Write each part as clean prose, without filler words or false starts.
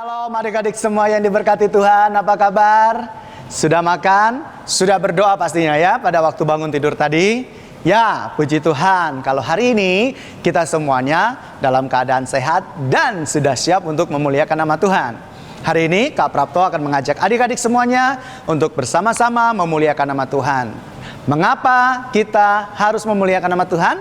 Shalom adik-adik semua yang diberkati Tuhan, apa kabar? Sudah makan? Sudah berdoa pastinya ya pada waktu bangun tidur tadi? Ya, puji Tuhan kalau hari ini kita semuanya dalam keadaan sehat dan sudah siap untuk memuliakan nama Tuhan. Hari ini Kak Prapto akan mengajak adik-adik semuanya untuk bersama-sama memuliakan nama Tuhan. Mengapa kita harus memuliakan nama Tuhan?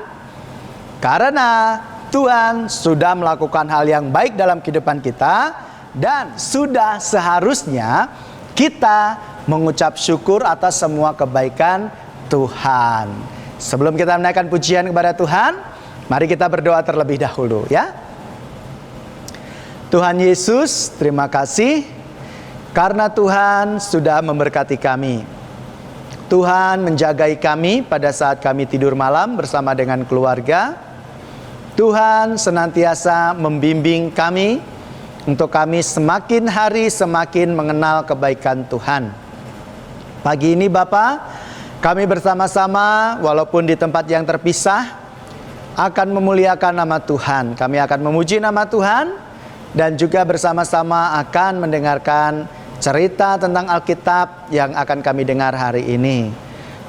Karena Tuhan sudah melakukan hal yang baik dalam kehidupan kita dan sudah seharusnya kita mengucap syukur atas semua kebaikan Tuhan. Sebelum kita menaikkan pujian kepada Tuhan, mari kita berdoa terlebih dahulu ya. Tuhan Yesus, terima kasih karena Tuhan sudah memberkati kami. Tuhan menjagai kami pada saat kami tidur malam bersama dengan keluarga. Tuhan senantiasa membimbing kami untuk kami semakin hari semakin mengenal kebaikan Tuhan. Pagi ini Bapa, kami bersama-sama walaupun di tempat yang terpisah akan memuliakan nama Tuhan. Kami akan memuji nama Tuhan dan juga bersama-sama akan mendengarkan cerita tentang Alkitab yang akan kami dengar hari ini.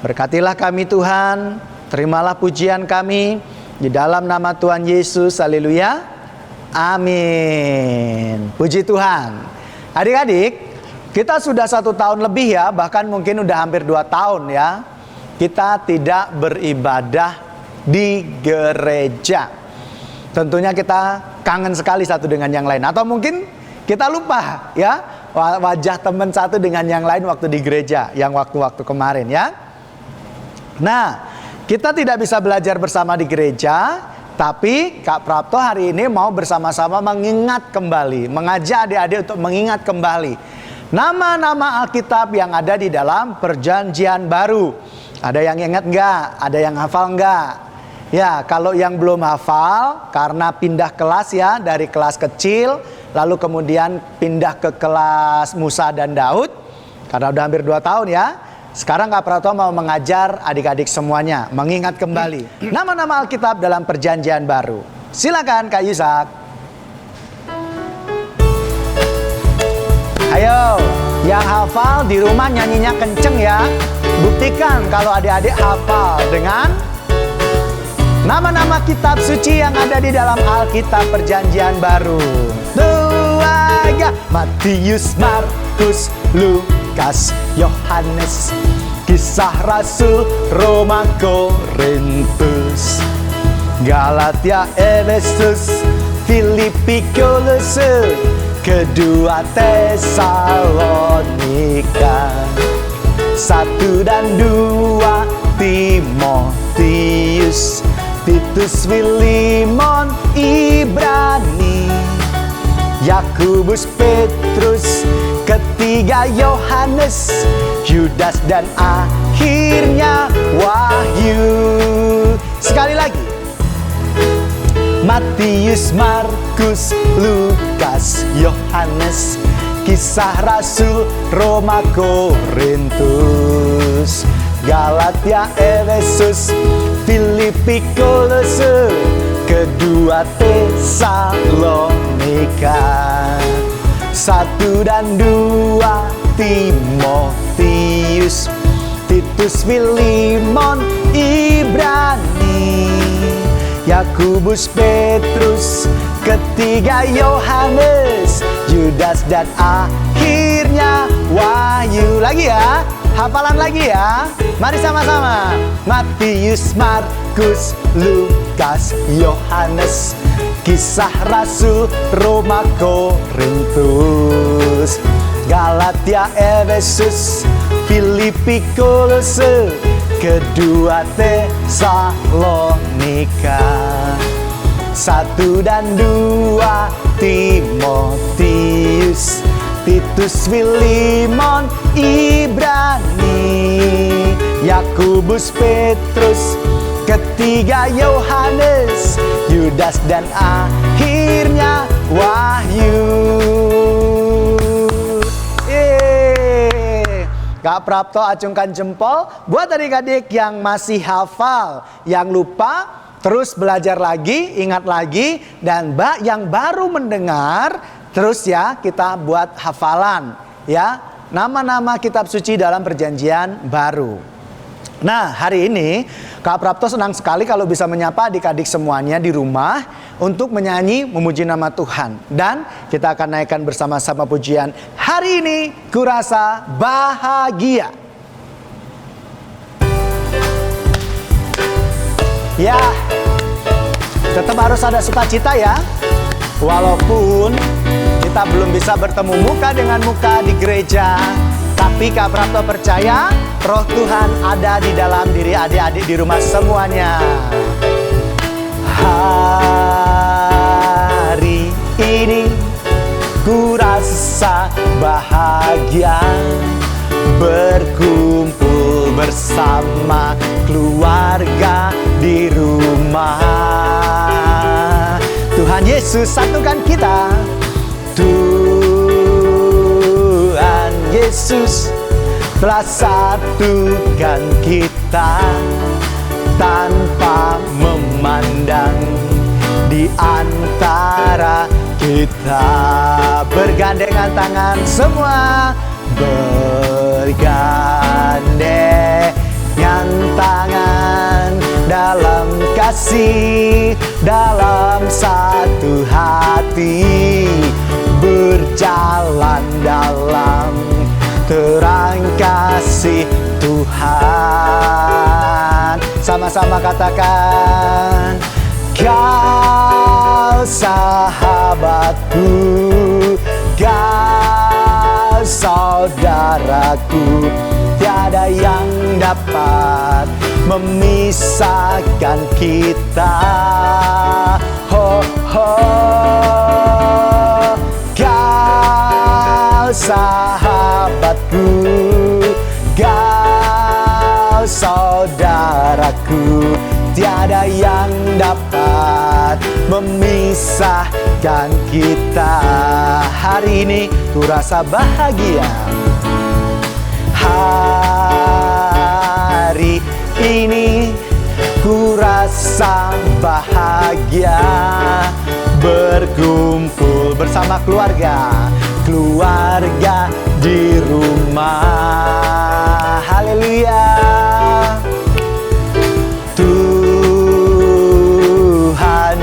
Berkatilah kami Tuhan, terimalah pujian kami di dalam nama Tuhan Yesus, haleluya, amin. Puji Tuhan. Adik-adik, kita sudah 1 tahun lebih ya, bahkan mungkin udah hampir 2 tahun ya, kita tidak beribadah di gereja. Tentunya kita kangen sekali satu dengan yang lain. Atau mungkin kita lupa ya, wajah teman satu dengan yang lain waktu di gereja, yang waktu-waktu kemarin ya. Nah, kita tidak bisa belajar bersama di gereja, tapi Kak Prapto hari ini mau bersama-sama mengingat kembali, mengajak adik-adik untuk mengingat kembali nama-nama Alkitab yang ada di dalam Perjanjian Baru. Ada yang ingat nggak? Ada yang hafal nggak? Ya, kalau yang belum hafal karena pindah kelas ya, dari kelas kecil lalu kemudian pindah ke kelas Musa dan Daud, karena udah hampir 2 tahun ya. Sekarang Kak Prapto mau mengajar adik-adik semuanya mengingat kembali nama-nama Alkitab dalam Perjanjian Baru. Silakan Kak Yusak. Ayo, yang hafal di rumah nyanyinya kenceng ya. Buktikan kalau adik-adik hafal dengan nama-nama kitab suci yang ada di dalam Alkitab Perjanjian Baru. Dua, ya. Matius, Markus, Lukas, Yohanes, Kisah Rasul, Roma, Korintus, Galatia, Efesus, Filipi, Kolose, kedua Tesalonika, 1 dan 2 Timotius, Titus, Filemon, Ibrani, Yakobus, Petrus, ketiga Yohanes, Yudas dan akhirnya Wahyu. Sekali lagi. Matius, Markus, Lukas, Yohanes, Kisah Rasul, Roma, Korintus, Galatia, Efesus, Filipi, Kolose, kedua Tesalonika, 1 dan 2 Timotius, Titus, Filemon, Ibrani, Yakobus, Petrus, ketiga Yohanes, Yudas dan akhirnya Wahyu. Lagi ya, hafalan lagi ya. Mari sama-sama. Matius, Markus, Lukas, Yohanes, Kisah Rasul, Roma, Korintus, Galatia, Efesus, Filipi, Kolose, kedua Tesalonika, 1 dan 2 Timotius, Titus, Filemon, Ibrani, Yakobus, Petrus, ketiga Yohanes, Yudas dan akhirnya Wahyu. Kak Prapto acungkan jempol buat adik-adik yang masih hafal, yang lupa terus belajar lagi, ingat lagi, dan yang baru mendengar terus ya kita buat hafalan ya, nama-nama kitab suci dalam perjanjian baru. Nah, hari ini Kak Prapto senang sekali kalau bisa menyapa adik-adik semuanya di rumah untuk menyanyi memuji nama Tuhan. Dan kita akan naikkan bersama-sama pujian hari ini, Kurasa Bahagia. Ya, tetap harus ada sukacita ya. Walaupun kita belum bisa bertemu muka dengan muka di gereja, tapi Kak Prapto percaya Roh Tuhan ada di dalam diri adik-adik di rumah semuanya. Hari ini ku rasa bahagia, berkumpul bersama keluarga di rumah. Tuhan Yesus satukan kita. Tuhan Yesus telah satukan kita tanpa memandang di antara kita. Bergandengan tangan semua, bergandengan tangan dalam kasih, dalam satu hati, berjalan dalam terang kasih Tuhan. Sama-sama katakan, Kau sahabatku, Kau saudaraku, tiada yang dapat memisahkan kita. Ho, ho, Kau sahabatku, Kau saudaraku, tiada yang dapat memisahkan kita. Hari ini ku rasa bahagia. Hari ini ku rasa bahagia, berkumpul bersama keluarga di rumah. Haleluya. Tuhan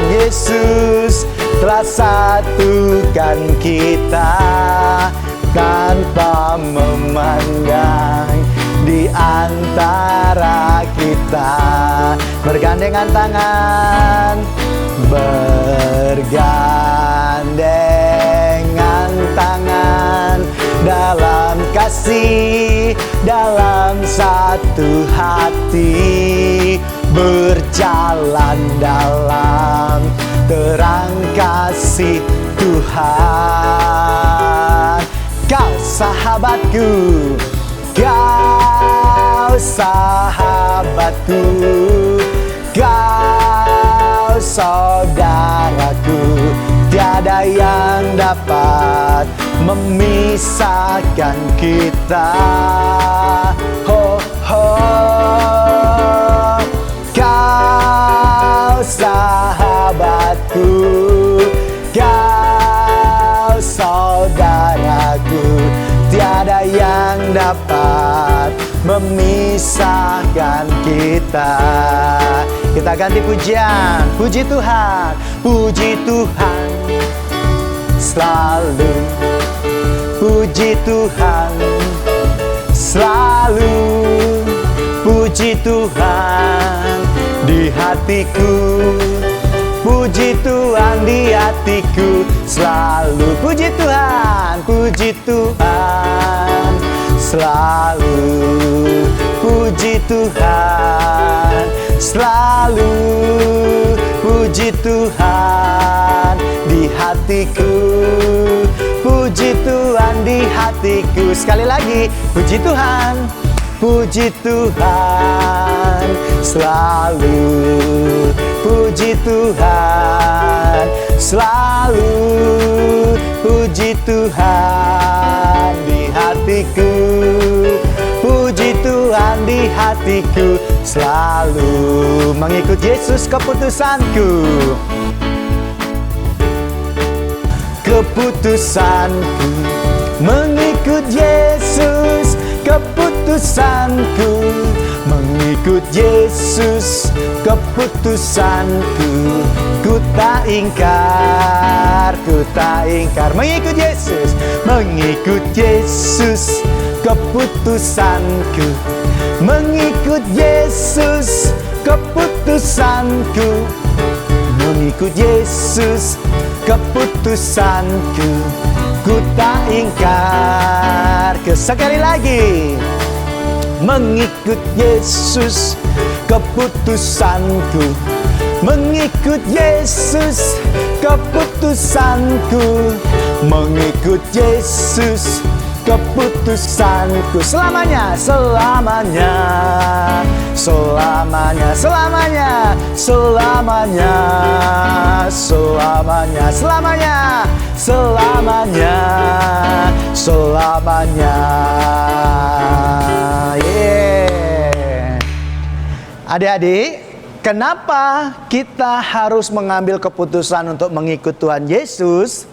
Yesus telah satukan kita tanpa memandang di antara kita. Bergandengan tangan, bergandengan tangan dalam kasih, dalam satu hati, berjalan dalam terang kasih Tuhan. Kau sahabatku, Kau sahabatku, Kau saudaraku, tiada yang dapat memisahkan kita. Ho, ho, Kau sahabatku, Kau saudaraku, tiada yang dapat memisahkan kita. Kita ganti pujian. Puji Tuhan, puji Tuhan selalu, puji Tuhan selalu, puji Tuhan di hatiku, puji Tuhan di hatiku selalu. Puji Tuhan selalu, puji Tuhan selalu, puji Tuhan di hatiku, puji Tuhan di hatiku. Sekali lagi, puji Tuhan selalu, puji Tuhan selalu, puji Tuhan di hatiku, puji Tuhan di hatiku selalu. Mengikut Yesus keputusanku, keputusanku mengikut Yesus, keputusanku mengikut Yesus, keputusanku. Ku tak ingkar, ku tak ingkar. Mengikut Yesus, mengikut Yesus, keputusanku mengikut Yesus, keputusanku mengikut Yesus, keputusanku. Ku tak ingkar. Sekali lagi, mengikut Yesus, keputusanku mengikut Yesus, keputusanku mengikut Yesus, keputusanku. Selamanya, selamanya, selamanya, selamanya, selamanya, selamanya, selamanya, selamanya, selamanya. Yeah. Adik-adik, kenapa kita harus mengambil keputusan untuk mengikut Tuhan Yesus?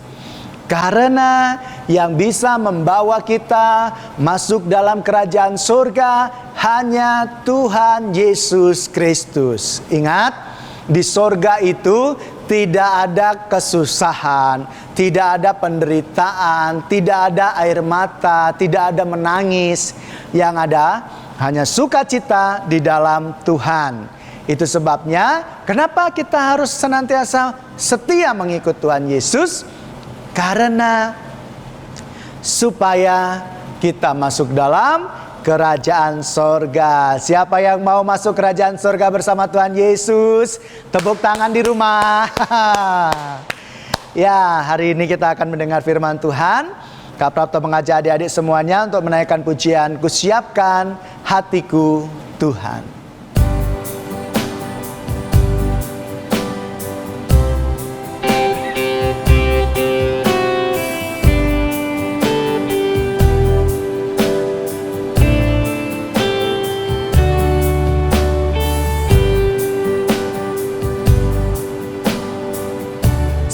Karena yang bisa membawa kita masuk dalam kerajaan surga hanya Tuhan Yesus Kristus. Ingat, di surga itu tidak ada kesusahan, tidak ada penderitaan, tidak ada air mata, tidak ada menangis. Yang ada hanya sukacita di dalam Tuhan. Itu sebabnya kenapa kita harus senantiasa setia mengikut Tuhan Yesus. Karena supaya kita masuk dalam kerajaan sorga. Siapa yang mau masuk kerajaan sorga bersama Tuhan Yesus? Tepuk tangan di rumah. Ya, hari ini kita akan mendengar firman Tuhan. Kak Prapto mengajak adik-adik semuanya untuk menaikkan pujian, Kusiapkan Hatiku Tuhan.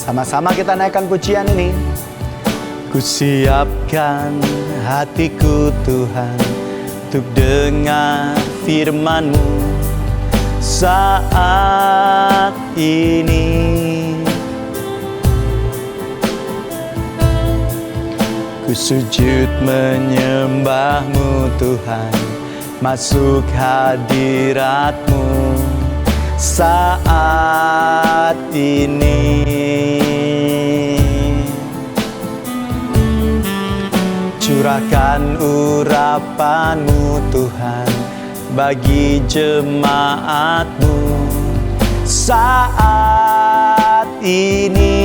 Sama-sama kita naikkan pujian ini. Kusiapkan hatiku Tuhan untuk dengar firman-Mu saat ini. Ku sujud menyembah-Mu Tuhan, masuk hadirat-Mu saat ini. Curahkan urapan-Mu Tuhan bagi jemaat-Mu saat ini.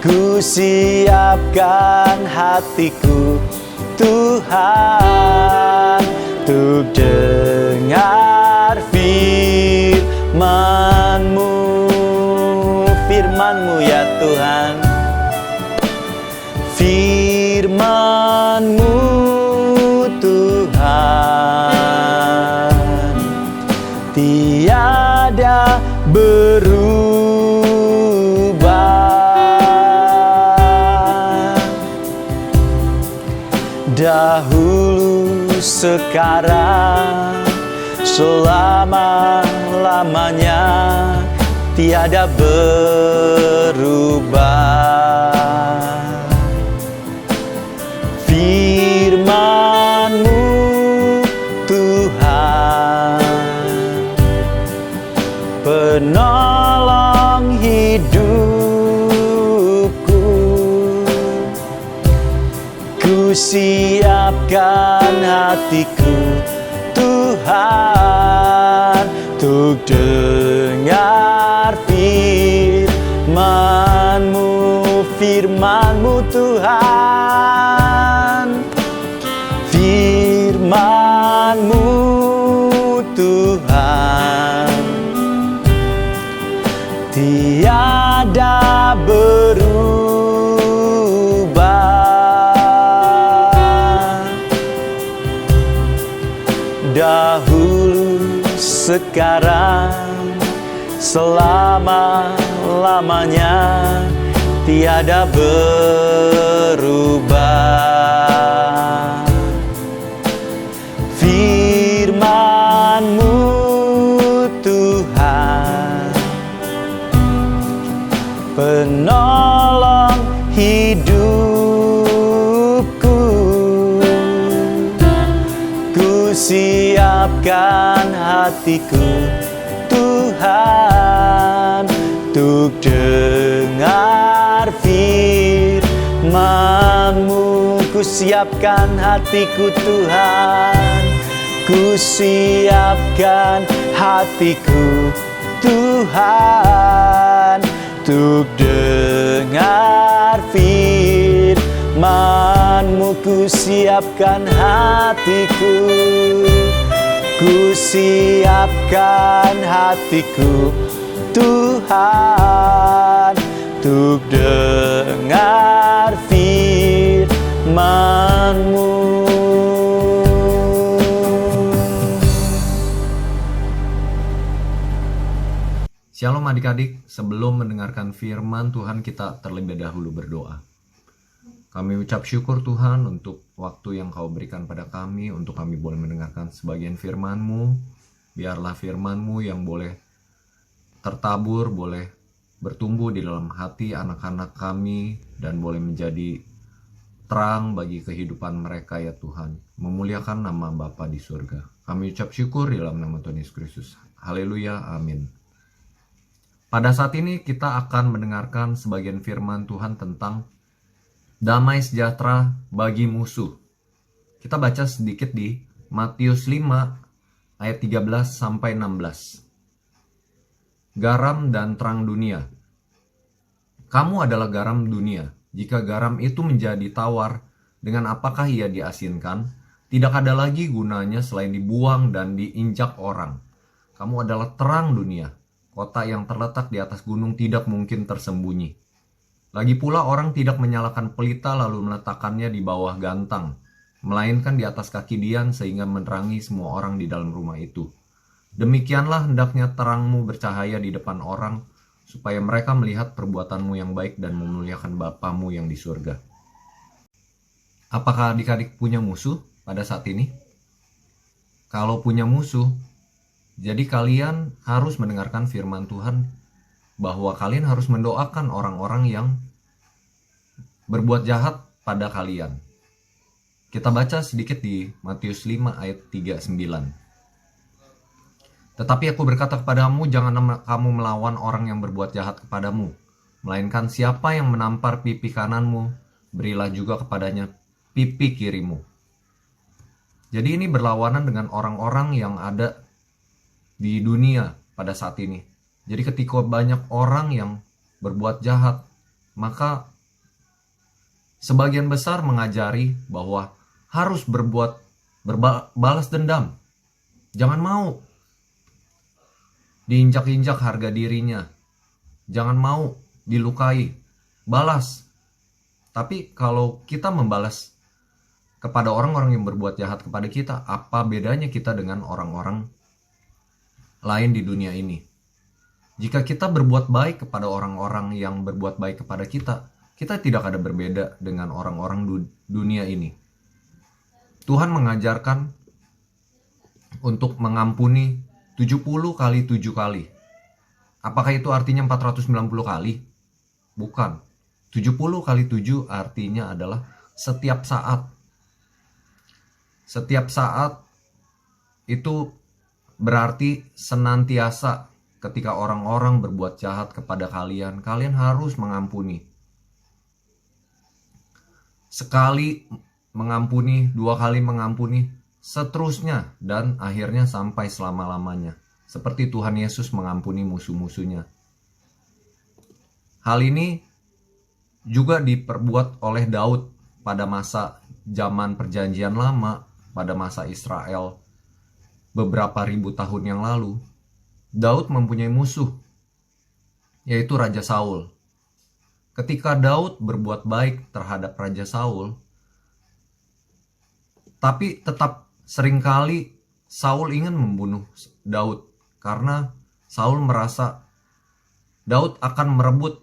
Ku siapkan hatiku Tuhan untuk dengar firman-Mu, firman-Mu ya Tuhan. Firman-Mu Tuhan tiada berubah, dahulu sekarang selama-lamanya tiada berubah. Firman-Mu Tuhan, penolong hidupku. Ku siapkan hatiku Tuhan untuk dengar firman-Mu, firman-Mu Tuhan, firman-Mu Tuhan tiada berubah, dahulu sekarang selama-lamanya tiada berubah. Firman-Mu Tuhan, penolong hidupku. Ku siapkan hatiku Tuhan, untuk dengar firman-Mu. Ku siapkan hatiku Tuhan, ku siapkan hatiku Tuhan, untuk dengar firman-Mu. Ku siapkan hatiku, ku siapkan hatiku Tuhan, untuk dengar firman-Mu. Shalom adik-adik, sebelum mendengarkan firman Tuhan kita terlebih dahulu berdoa. Kami ucap syukur Tuhan untuk waktu yang Kau berikan pada kami, untuk kami boleh mendengarkan sebagian firman-Mu. Biarlah firman-Mu yang boleh tertabur, boleh bertumbuh di dalam hati anak-anak kami, dan boleh menjadi terang bagi kehidupan mereka ya Tuhan. Memuliakan nama Bapa di surga. Kami ucap syukur di dalam nama Tuhan Yesus Kristus. Haleluya, amin. Pada saat ini kita akan mendengarkan sebagian firman Tuhan tentang damai sejahtera bagi musuh. Kita baca sedikit di Matius 5 ayat 13 sampai 16. Garam dan terang dunia. Kamu adalah garam dunia. Jika garam itu menjadi tawar, dengan apakah ia diasinkan? Tidak ada lagi gunanya selain dibuang dan diinjak orang. Kamu adalah terang dunia. Kota yang terletak di atas gunung tidak mungkin tersembunyi. Lagi pula orang tidak menyalakan pelita lalu meletakkannya di bawah gantang, melainkan di atas kaki dian sehingga menerangi semua orang di dalam rumah itu. Demikianlah hendaknya terangmu bercahaya di depan orang, supaya mereka melihat perbuatanmu yang baik dan memuliakan Bapamu yang di surga. Apakah adik-adik punya musuh pada saat ini? Kalau punya musuh, jadi kalian harus mendengarkan firman Tuhan, bahwa kalian harus mendoakan orang-orang yang berbuat jahat pada kalian. Kita baca sedikit di Matius 5 ayat 39. Tetapi aku berkata kepadamu, jangan kamu melawan orang yang berbuat jahat kepadamu, melainkan siapa yang menampar pipi kananmu, berilah juga kepadanya pipi kirimu. Jadi ini berlawanan dengan orang-orang yang ada di dunia pada saat ini. Jadi ketika banyak orang yang berbuat jahat, maka sebagian besar mengajari bahwa harus balas dendam. Jangan mau diinjak-injak harga dirinya. Jangan mau dilukai. Balas. Tapi kalau kita membalas kepada orang-orang yang berbuat jahat kepada kita, apa bedanya kita dengan orang-orang lain di dunia ini? Jika kita berbuat baik kepada orang-orang yang berbuat baik kepada kita, kita tidak ada berbeda dengan orang-orang dunia ini. Tuhan mengajarkan untuk mengampuni 70 kali 7 kali. Apakah itu artinya 490 kali? Bukan. 70 kali 7 artinya adalah setiap saat. Setiap saat itu berarti senantiasa. Ketika orang-orang berbuat jahat kepada kalian, kalian harus mengampuni. Sekali mengampuni, 2 kali mengampuni, seterusnya dan akhirnya sampai selama-lamanya. Seperti Tuhan Yesus mengampuni musuh-musuhnya. Hal ini juga diperbuat oleh Daud pada masa zaman perjanjian lama, pada masa Israel beberapa ribu tahun yang lalu. Daud mempunyai musuh, yaitu Raja Saul. Ketika Daud berbuat baik terhadap Raja Saul, tapi tetap seringkali Saul ingin membunuh Daud, karena Saul merasa Daud akan merebut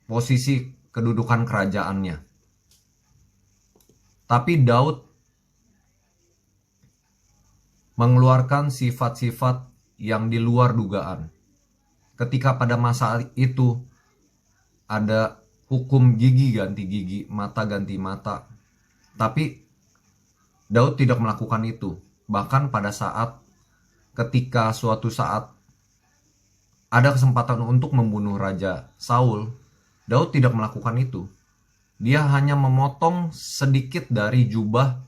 posisi kedudukan kerajaannya. Tapi Daud mengeluarkan sifat-sifat yang di luar dugaan. Ketika pada masa itu ada hukum gigi ganti gigi, mata ganti mata. Tapi Daud tidak melakukan itu. Bahkan pada saat ketika suatu saat ada kesempatan untuk membunuh Raja Saul, Daud tidak melakukan itu. Dia hanya memotong sedikit dari jubah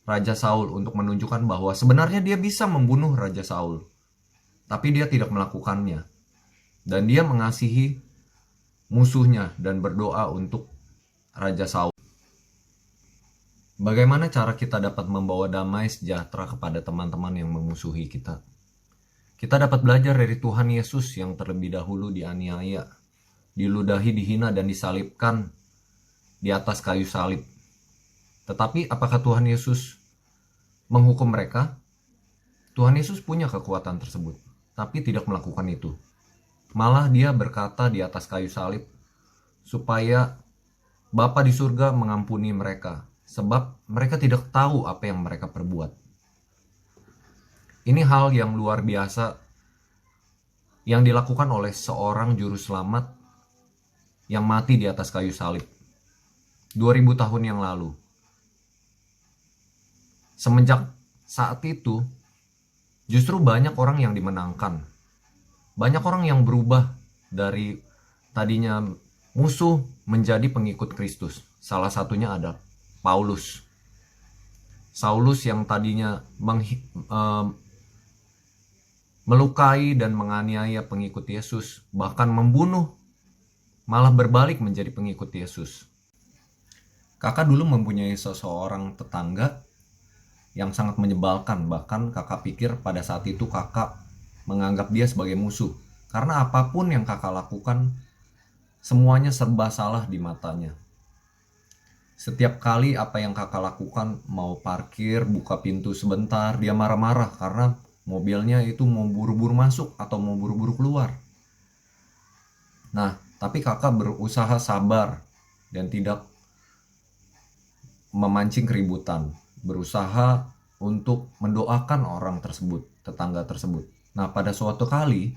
Raja Saul untuk menunjukkan bahwa sebenarnya dia bisa membunuh Raja Saul. Tapi dia tidak melakukannya. Dan dia mengasihi musuhnya dan berdoa untuk Raja Saul. Bagaimana cara kita dapat membawa damai sejahtera kepada teman-teman yang memusuhi kita? Kita dapat belajar dari Tuhan Yesus yang terlebih dahulu dianiaya, diludahi, dihina, dan disalibkan di atas kayu salib. Tetapi apakah Tuhan Yesus menghukum mereka? Tuhan Yesus punya kekuatan tersebut, tapi tidak melakukan itu. Malah dia berkata di atas kayu salib, supaya Bapa di surga mengampuni mereka, sebab mereka tidak tahu apa yang mereka perbuat. Ini hal yang luar biasa yang dilakukan oleh seorang juru selamat yang mati di atas kayu salib 2000 tahun yang lalu. Semenjak saat itu, justru banyak orang yang dimenangkan. Banyak orang yang berubah dari tadinya musuh menjadi pengikut Kristus. Salah satunya ada Paulus. Saulus yang tadinya melukai dan menganiaya pengikut Yesus, bahkan membunuh, malah berbalik menjadi pengikut Yesus. Kakak dulu mempunyai seseorang tetangga yang sangat menyebalkan, bahkan kakak pikir pada saat itu kakak menganggap dia sebagai musuh. Karena apapun yang kakak lakukan, semuanya serba salah di matanya. Setiap kali apa yang kakak lakukan, mau parkir, buka pintu sebentar, dia marah-marah karena mobilnya itu mau buru-buru masuk atau mau buru-buru keluar. Nah, tapi kakak berusaha sabar dan tidak memancing keributan. Berusaha untuk mendoakan orang tersebut, tetangga tersebut. Nah, pada suatu kali,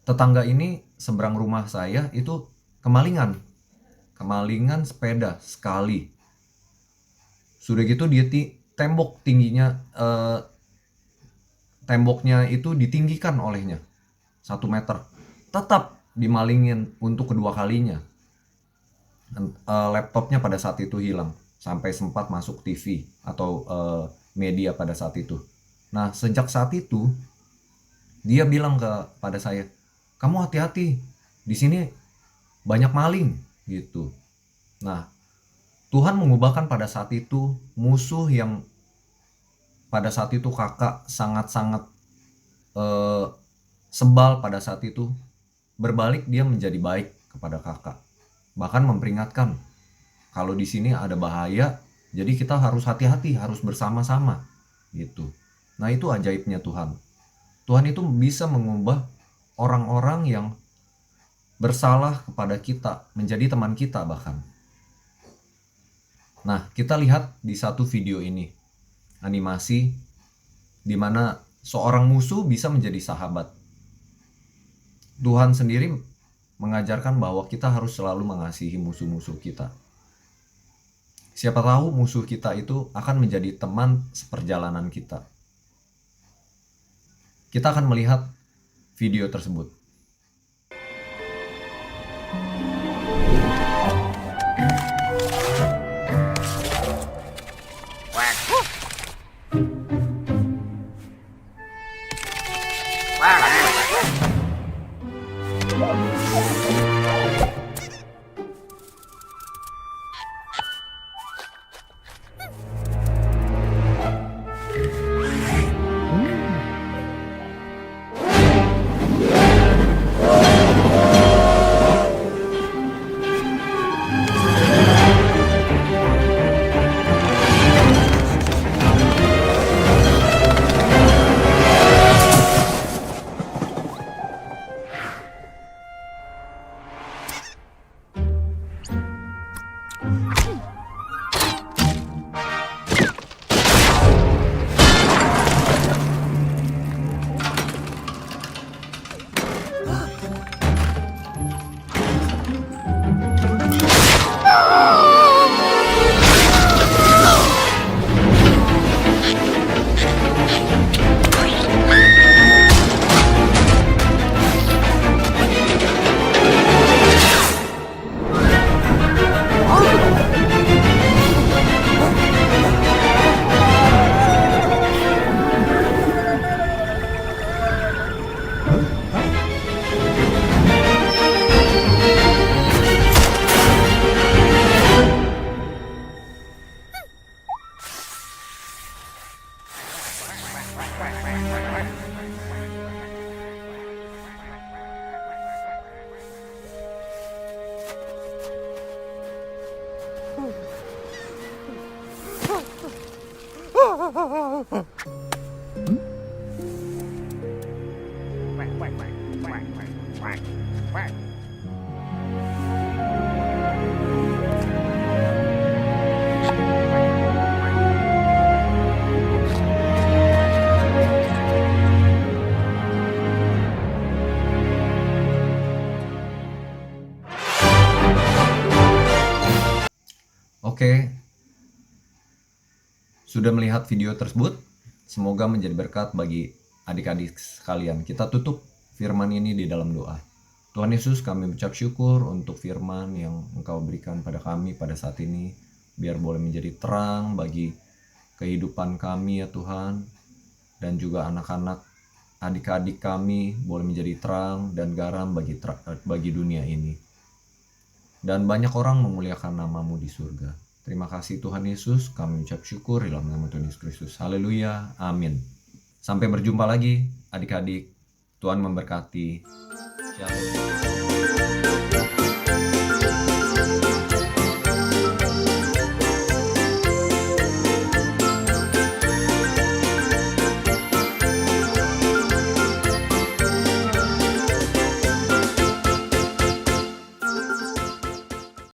tetangga ini seberang rumah saya itu kemalingan sepeda sekali. Sudah gitu dia tembok tingginya, temboknya itu ditinggikan olehnya 1 meter. Tetap dimalingin untuk kedua kalinya. Laptopnya pada saat itu hilang. Sampai sempat masuk TV atau media pada saat itu. Nah, sejak saat itu, dia bilang kepada saya, kamu hati-hati, di sini banyak maling, gitu. Nah, Tuhan mengubahkan pada saat itu musuh yang pada saat itu kakak sangat-sangat sebal pada saat itu, berbalik dia menjadi baik kepada kakak. Bahkan memperingatkan, kalau di sini ada bahaya, jadi kita harus hati-hati, harus bersama-sama, gitu. Nah, itu ajaibnya Tuhan. Tuhan itu bisa mengubah orang-orang yang bersalah kepada kita menjadi teman kita bahkan. Nah, kita lihat di satu video ini, animasi di mana seorang musuh bisa menjadi sahabat. Tuhan sendiri mengajarkan bahwa kita harus selalu mengasihi musuh-musuh kita. Siapa tahu musuh kita itu akan menjadi teman seperjalanan kita. Kita akan melihat video tersebut. Oke, sudah melihat video tersebut? Semoga menjadi berkat bagi adik-adik sekalian. Kita tutup firman ini di dalam doa. Tuhan Yesus, kami ucap syukur untuk firman yang Engkau berikan pada kami pada saat ini. Biar boleh menjadi terang bagi kehidupan kami ya Tuhan. Dan juga anak-anak, adik-adik kami boleh menjadi terang dan garam bagi dunia ini. Dan banyak orang memuliakan nama-Mu di surga. Terima kasih Tuhan Yesus, kami ucap syukur dalam nama Tuhan Yesus Kristus. Haleluya, amin. Sampai berjumpa lagi adik-adik. Tuhan memberkati. Shalom.